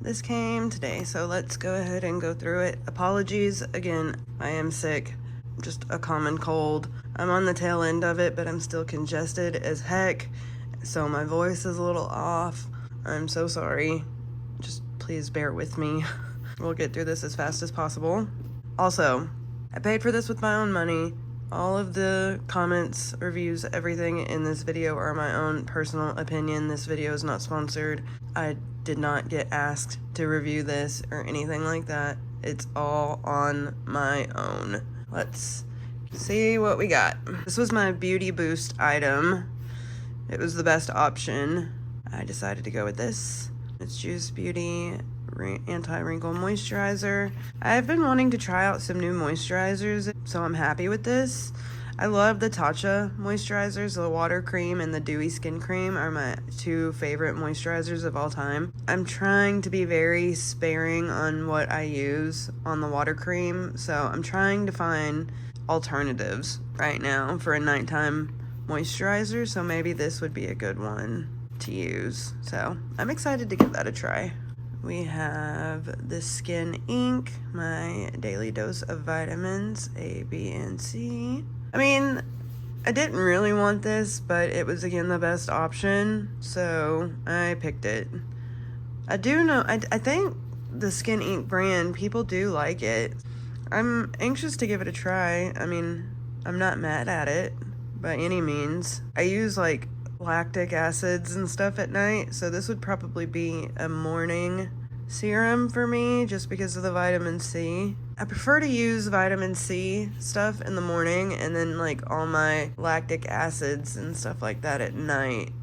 this came today, so let's go ahead and go through it. Apologies, again, I am sick, just a common cold. I'm on the tail end of it, but I'm still congested as heck, so my voice is a little off. I'm so sorry. Just please bear with me. We'll get through this as fast as possible. Also, I paid for this with my own money. All of the comments, reviews, everything in this video are my own personal opinion. This video is not sponsored. I did not get asked to review this or anything like that. It's all on my own. Let's see what we got. This was my beauty boost item. It was the best option. I decided to go with this. It's Juice Beauty Anti-Wrinkle Moisturizer. I've been wanting to try out some new moisturizers, so I'm happy with this. I love the Tatcha moisturizers. The water cream and the dewy skin cream are my two favorite moisturizers of all time. I'm trying to be very sparing on what I use on the water cream, so I'm trying to find alternatives right now for a nighttime moisturizer, so maybe this would be a good one to use. So I'm excited to give that a try. We have the Skin Ink, my daily dose of vitamins A, B, and C. I mean, I didn't really want this, but it was again the best option, so I picked it. I do know, I think the Skin Ink brand, people do like it. I'm anxious to give it a try. I mean, I'm not mad at it by any means. I use like lactic acids and stuff at night, so this would probably be a morning serum for me just because of the vitamin C. I prefer to use vitamin C stuff in the morning and then like all my lactic acids and stuff like that at night.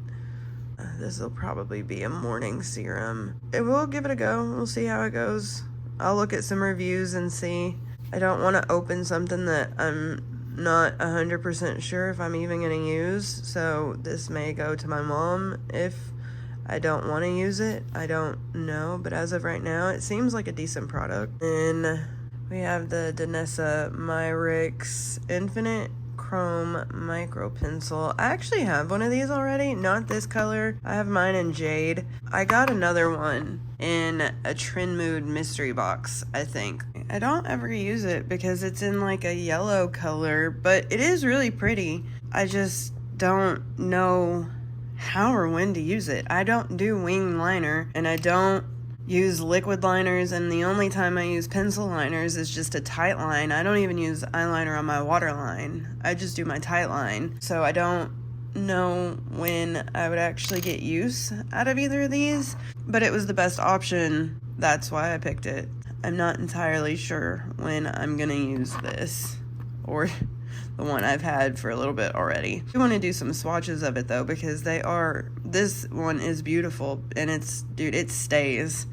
This will probably be a morning serum. We'll give it a go. We'll see how it goes. I'll look at some reviews and see. I don't want to open something that I'm not 100% sure if I'm even going to use, so this may go to my mom if I don't want to use it. I don't know, but as of right now, it seems like a decent product. And we have the Danessa Myrix Infinite Chrome Micro Pencil. I actually have one of these already, not this color. I have mine in Jade. I got another one in a Trend Mood mystery box, I think. I don't ever use it because it's in like a yellow color, but it is really pretty. I just don't know how or when to use it. I don't do wing liner, and I don't use liquid liners, and the only time I use pencil liners is just a tight line. I don't even use eyeliner on my waterline. I just do my tight line. So I don't know when I would actually get use out of either of these, but it was the best option. That's why I picked it. I'm not entirely sure when I'm gonna use this, or the one I've had for a little bit already. I want to do some swatches of it though, because this one is beautiful, and it stays.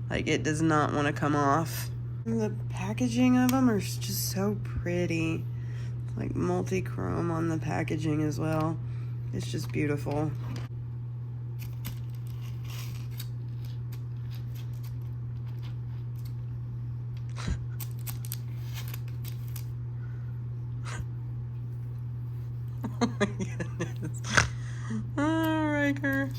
Like, it does not want to come off. The packaging of them are just so pretty. Like multi-chrome on the packaging as well. It's just beautiful. Oh my goodness. Oh, Ryker.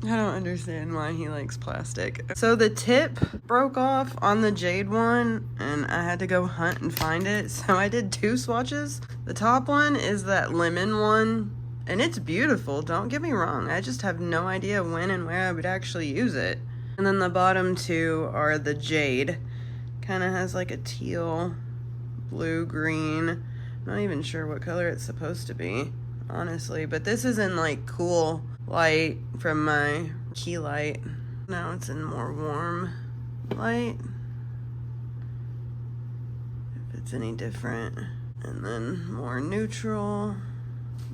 I don't understand why he likes plastic. So the tip broke off on the Jade one, and I had to go hunt and find it. So I did two swatches. The top one is that lemon one, and it's beautiful, don't get me wrong. I just have no idea when and where I would actually use it. And then the bottom two are the Jade. Kind of has like a teal, blue, green. Not even sure what color it's supposed to be, honestly. But this is in like cool light from my key light. Now it's in more warm light, if it's any different. And then more neutral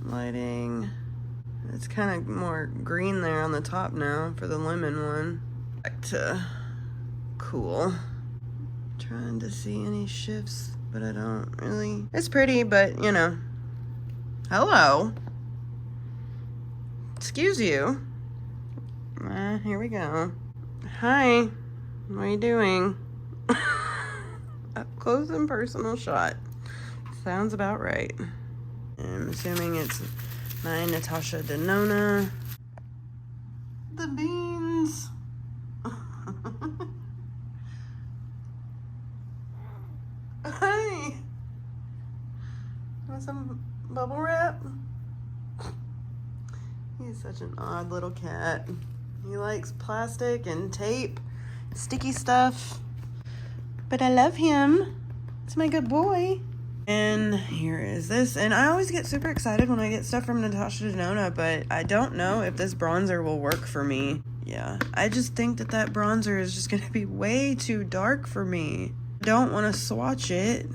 lighting. It's kind of more green there on the top now for the lemon one. Back to cool. Trying to see any shifts, but I don't really. It's pretty, but you know. Hello. Excuse you. Here we go. Hi. What are you doing? Up close and personal shot. Sounds about right. I'm assuming it's my Natasha Denona. The beans. Hey. Want some bubble wrap? He's such an odd little cat. He likes plastic and tape, sticky stuff. But I love him. It's my good boy. And here is this. And I always get super excited when I get stuff from Natasha Denona, but I don't know if this bronzer will work for me. Yeah, I just think that that bronzer is just going to be way too dark for me. I don't want to swatch it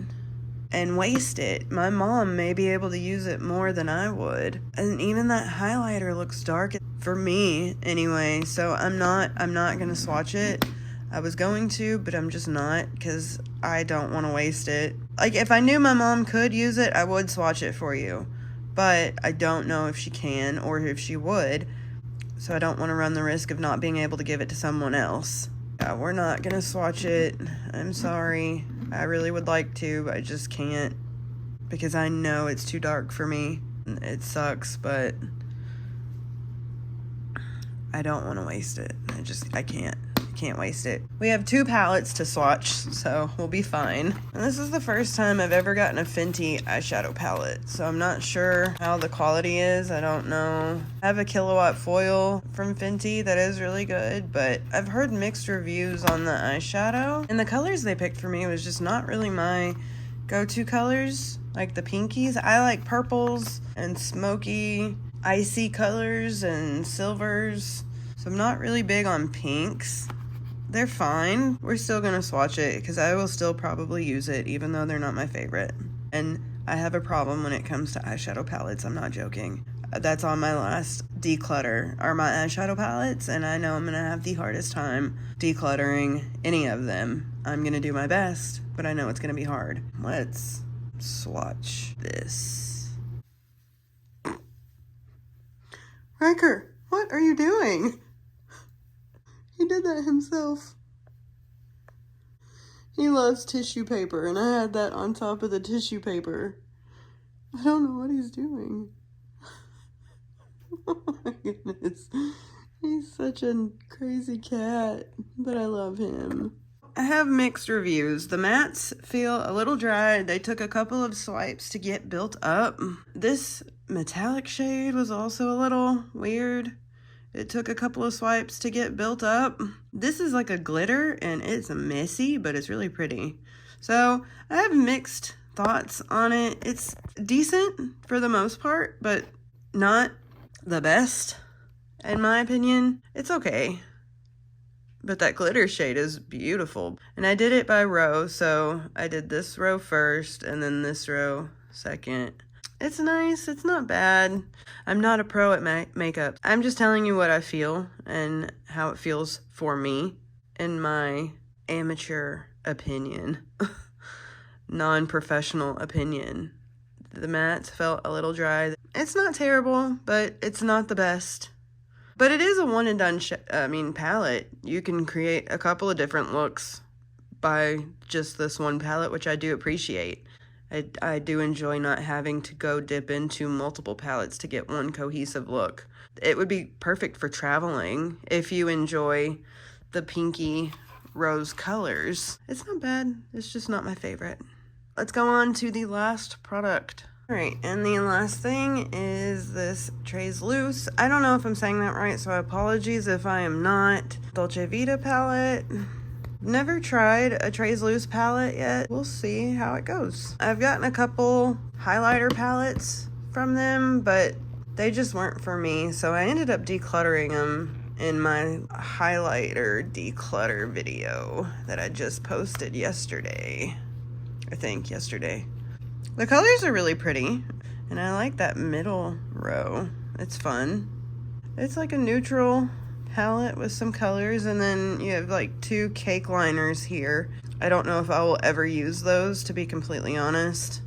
and waste it. My mom may be able to use it more than I would. And even that highlighter looks dark for me anyway, so I'm not going to swatch it. I was going to, but I'm just not, because I don't want to waste it. Like, if I knew my mom could use it, I would swatch it for you. But I don't know if she can or if she would, so I don't want to run the risk of not being able to give it to someone else. Yeah, we're not going to swatch it. I'm sorry. I really would like to, but I just can't, because I know it's too dark for me. It sucks, but I don't want to waste it. I can't waste it. We have 2 palettes to swatch, so we'll be fine. And this is the first time I've ever gotten a Fenty eyeshadow palette, so I'm not sure how the quality is. I don't know. I have a Kilowatt foil from Fenty that is really good, but I've heard mixed reviews on the eyeshadow, and the colors they picked for me was just not really my go-to colors, like the pinkies. I like purples and smoky, icy colors and silvers, so I'm not really big on pinks. They're fine. We're still gonna swatch it because I will still probably use it even though they're not my favorite. And I have a problem when it comes to eyeshadow palettes. I'm not joking. That's on my last declutter are my eyeshadow palettes, and I know I'm gonna have the hardest time decluttering any of them. I'm gonna do my best, but I know it's gonna be hard. Let's swatch this. Ryker, what are you doing? He did that himself. He loves tissue paper, and I had that on top of the tissue paper. I don't know what he's doing. Oh my goodness. He's such a crazy cat, but I love him. I have mixed reviews. The mattes feel a little dry. They took a couple of swipes to get built up. This metallic shade was also a little weird. It took a couple of swipes to get built up. This is like a glitter, and it's messy, but it's really pretty. So I have mixed thoughts on it. It's decent for the most part, but not the best, in my opinion. It's okay. But that glitter shade is beautiful. And I did it by row, so I did this row first, and then this row second. It's nice. It's not bad. I'm not a pro at makeup. I'm just telling you what I feel and how it feels for me in my amateur opinion. Non-professional opinion. The matte felt a little dry. It's not terrible, but it's not the best. But it is a one and done palette. You can create a couple of different looks by just this one palette, which I do appreciate. I do enjoy not having to go dip into multiple palettes to get one cohesive look. It would be perfect for traveling if you enjoy the pinky rose colors. It's not bad. It's just not my favorite. Let's go on to the last product. All right, and the last thing is this Trace Loose. I don't know if I'm saying that right, so apologies if I am not. Dolce Vita palette. Never tried a Trace Loose palette yet. We'll see how it goes. I've gotten a couple highlighter palettes from them, but they just weren't for me, so I ended up decluttering them in my highlighter declutter video that I just posted yesterday. I think yesterday. The colors are really pretty, and I like that middle row. It's fun. It's like a neutral palette with some colors, and then you have like 2 cake liners here. I don't know if I will ever use those, to be completely honest,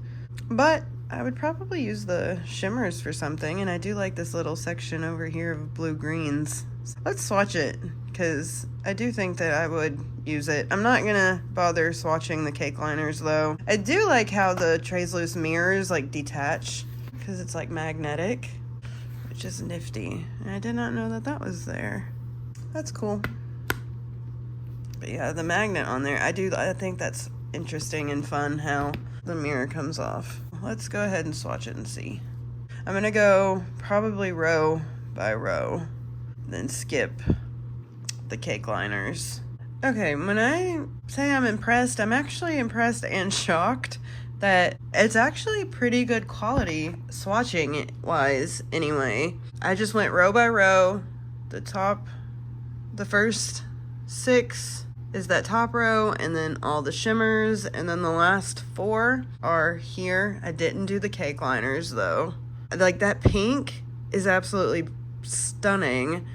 but I would probably use the shimmers for something, and I do like this little section over here of blue greens. Let's swatch it, because I do think that I would use it. I'm not gonna bother swatching the cake liners though. I do like how the Trace Loose mirrors like detach, because it's like magnetic, which is nifty. And I did not know that that was there. That's cool. But yeah, the magnet on there, I think that's interesting and fun how the mirror comes off. Let's go ahead and swatch it and see. I'm gonna go probably row by row, then skip the cake liners. Okay, when I say I'm impressed, I'm actually impressed and shocked that it's actually pretty good quality swatching wise anyway. I just went row by row. The first 6 is that top row, and then all the shimmers, and then the last 4 are here. I didn't do the cake liners though. Like, that pink is absolutely stunning.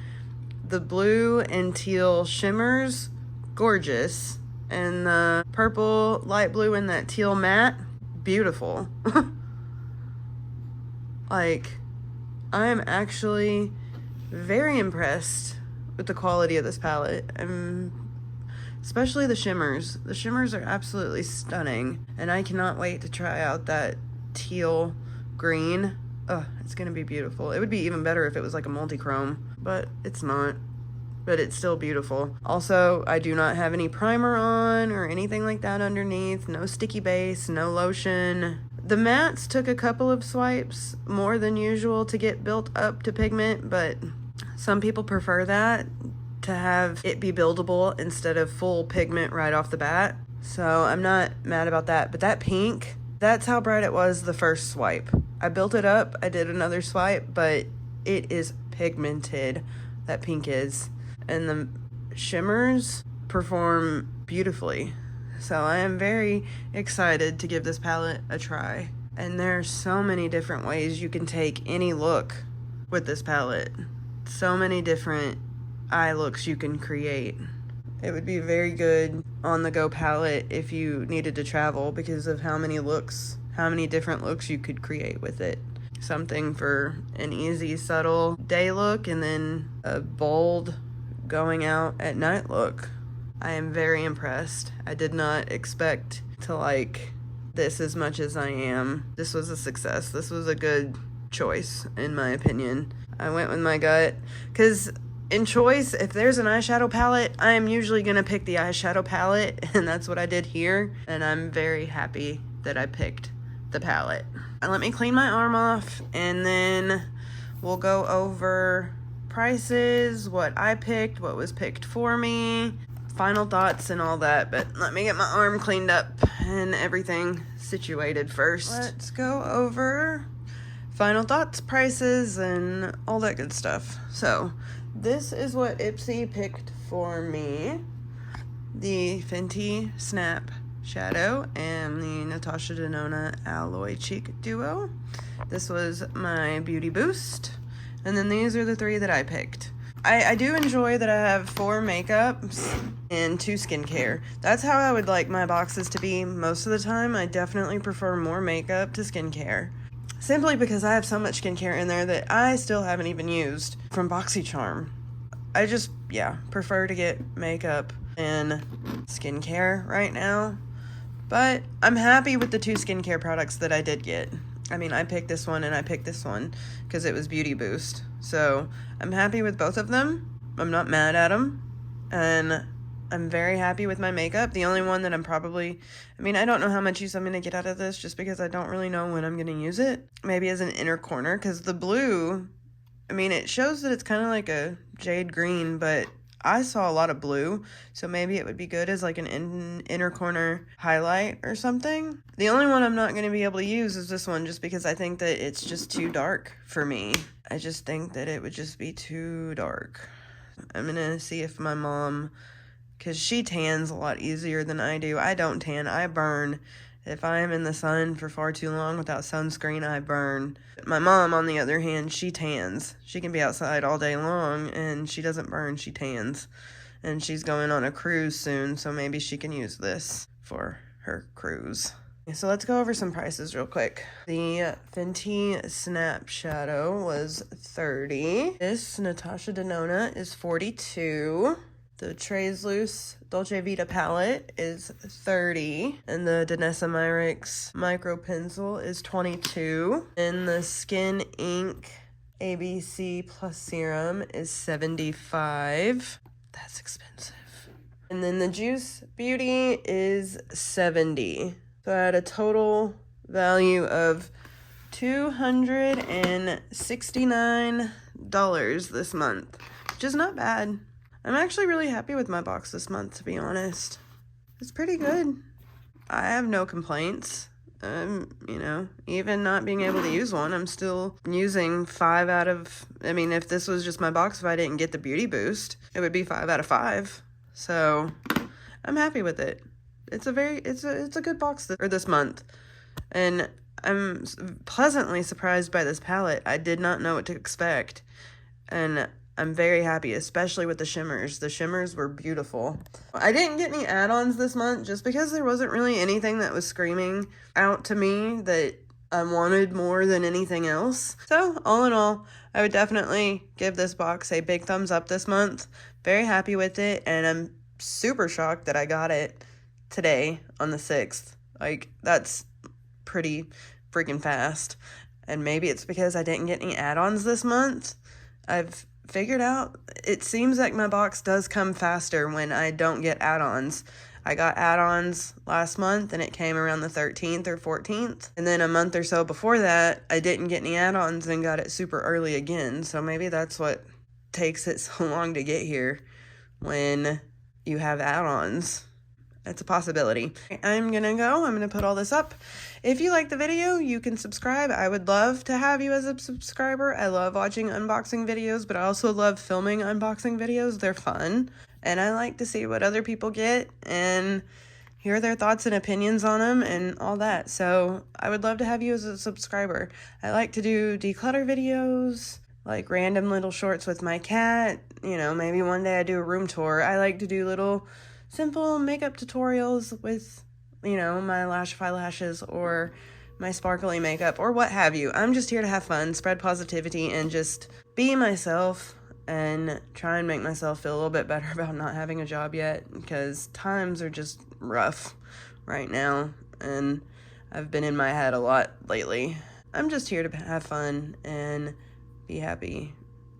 The blue and teal shimmers, gorgeous. And the purple, light blue, and that teal matte, beautiful. Like, I am actually very impressed with the quality of this palette. Especially the shimmers. The shimmers are absolutely stunning. And I cannot wait to try out that teal green. Oh, it's gonna be beautiful. It would be even better if it was like a multi-chrome, but it's not. But it's still beautiful. Also, I do not have any primer on or anything like that underneath. No sticky base, no lotion. The mattes took a couple of swipes more than usual to get built up to pigment, but some people prefer that, to have it be buildable instead of full pigment right off the bat. So I'm not mad about that. But that pink, that's how bright it was the first swipe. I built it up, I did another swipe, but it is pigmented. That pink is. And the shimmers perform beautifully. So I am very excited to give this palette a try. And there are so many different ways you can take any look with this palette. So many different eye looks you can create. It would be a very good on-the-go palette if you needed to travel because of how many different looks you could create with it. Something for an easy, subtle day look, and then a bold going out at night look. I am very impressed. I did not expect to like this as much as I am. This was a success. This was a good choice, in my opinion. I went with my gut, because in choice, if there's an eyeshadow palette, I am usually gonna pick the eyeshadow palette, and that's what I did here, and I'm very happy that I picked the palette. Let me clean my arm off, and then we'll go over prices, what I picked, what was picked for me, final thoughts and all that. But let me get my arm cleaned up and everything situated first. Let's go over final thoughts, prices, and all that good stuff. So this is what Ipsy picked for me: the Fenty Snap Shadow and the Natasha Denona Alloy Cheek Duo. This was my beauty boost. And then these are the 3 that I picked. I do enjoy that I have 4 makeups and 2 skincare. That's how I would like my boxes to be most of the time. I definitely prefer more makeup to skincare. Simply because I have so much skincare in there that I still haven't even used from Boxycharm. I just, prefer to get makeup and skincare right now. But I'm happy with the 2 skincare products that I did get. I mean, I picked this one and I picked this one because it was Beauty Boost. So I'm happy with both of them. I'm not mad at them. And I'm very happy with my makeup. The only one that I'm probably, I don't know how much use I'm going to get out of this just because I don't really know when I'm going to use it. Maybe as an inner corner, because the blue, it shows that it's kind of like a jade green, but I saw a lot of blue, so maybe it would be good as like an inner corner highlight or something. The only one I'm not going to be able to use is this one, just because I think that it's just too dark for me. I just think that it would just be too dark. I'm going to see if my mom, because she tans a lot easier than I do. I don't tan, I burn. If I am in the sun for far too long without sunscreen, I burn. My mom, on the other hand, she tans. She can be outside all day long, and she doesn't burn, she tans. And she's going on a cruise soon, so maybe she can use this for her cruise. So let's go over some prices real quick. The Fenty Snap Shadow was $30. This Natasha Denona is $42. The Trays Loose Dolce Vita palette is $30. And the Danessa Myricks micro pencil is $22. And the Skin Ink ABC Plus Serum is $75. That's expensive. And then the Juice Beauty is $70. So I had a total value of $269 this month, which is not bad. I'm actually really happy with my box this month, to be honest. It's pretty good. I have no complaints. You know, even not being able to use one, I'm still using 5 out of, I mean, if this was just my box, if I didn't get the beauty boost, it would be 5 out of 5. So I'm happy with it. It's a good box this month. And I'm pleasantly surprised by this palette. I did not know what to expect. And I'm very happy, especially with the shimmers. The shimmers were beautiful. I didn't get any add-ons this month just because there wasn't really anything that was screaming out to me that I wanted more than anything else. So all in all, I would definitely give this box a big thumbs up this month. Very happy with it, and I'm super shocked that I got it today on the 6th. Like, that's pretty freaking fast. And maybe it's because I didn't get any add-ons this month. I've figured out, it seems like my box does come faster when I don't get add-ons. I got add-ons last month and it came around the 13th or 14th. And then a month or so before that, I didn't get any add-ons and got it super early again. So maybe that's what takes it so long to get here when you have add-ons. That's a possibility. I'm gonna go. I'm gonna put all this up. If you like the video, you can subscribe. I would love to have you as a subscriber. I love watching unboxing videos, but I also love filming unboxing videos. They're fun. And I like to see what other people get and hear their thoughts and opinions on them and all that. So I would love to have you as a subscriber. I like to do declutter videos, like random little shorts with my cat. You know, maybe one day I do a room tour. I like to do little simple makeup tutorials with, you know, my Lashify lashes or my sparkly makeup or what have you. I'm just here to have fun, spread positivity, and just be myself and try and make myself feel a little bit better about not having a job yet, because times are just rough right now and I've been in my head a lot lately. I'm just here to have fun and be happy,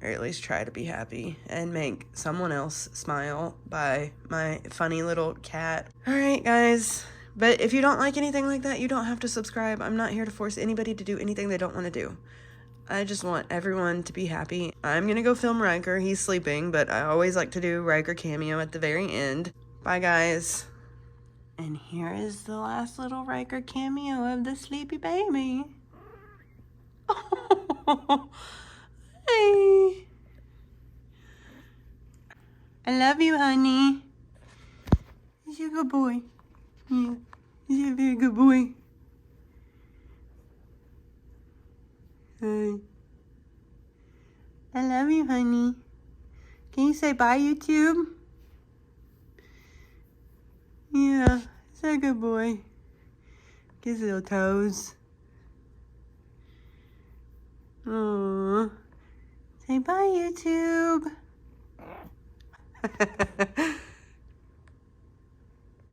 or at least try to be happy, and make someone else smile by my funny little cat. All right, guys. But if you don't like anything like that, you don't have to subscribe. I'm not here to force anybody to do anything they don't want to do. I just want everyone to be happy. I'm gonna go film Ryker. He's sleeping, but I always like to do Ryker cameo at the very end. Bye, guys. And here is the last little Ryker cameo of the sleepy baby. Hey. I love you, honey. You're a good boy. Yeah, you're a very good boy. Hi. I love you, honey. Can you say bye, YouTube? Yeah, he's a good boy. Kiss his little toes. Aww. Say bye, YouTube.